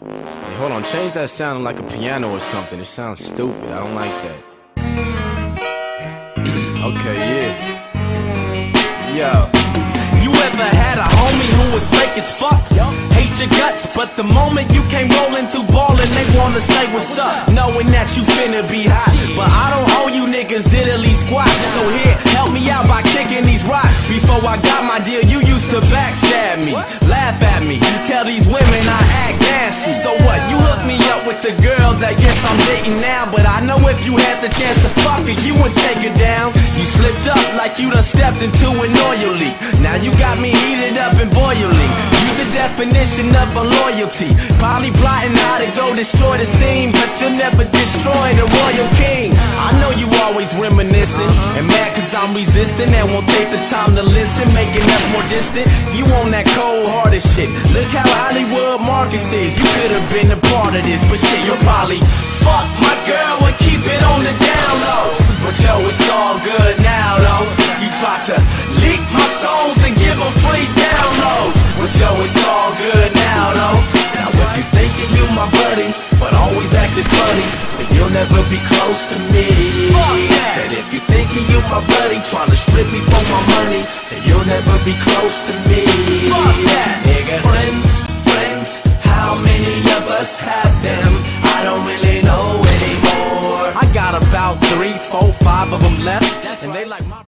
Hey, hold on, change that sounding like a piano or something. It sounds stupid. I don't like that. Okay, yeah. Yo. You ever had a homie who was fake as fuck? Hate your guts, but the moment you came rolling through ballin', they wanna say what's up, knowing that you finna be hot. But I don't owe you niggas diddly squats. So here, help me out by kicking these rocks. Before I got my deal, you used to backstab me, laugh at me, tell these women I act nasty. So what, you hooked me up with the girl that yes I'm dating now, but I know if you had the chance to fuck her, you would take her down. You slipped up like you done stepped into an oil leak. Now you got me heated up and boiling. You the definition of unloyalty. Probably plotting how to go destroy the scene, but you'll never destroy the royal king. I know you always reminiscing and mad cause I'm resisting and won't take the time to listen, making us more distant. You on that cold-hearted shit. Look how Hollywood Marcus is. You could've been a part of this, but shit, you'll probably fuck my girl and keep it on the down low. But yo, it's all good now though. You try to leak my songs and give them free downloads, but yo, it's all good now though. Now if you thinking you my buddy, but always acting funny, then you'll never be close to me. Said if you thinking you my buddy, trying to strip me for my money, then you'll never be close to me. Fuck that.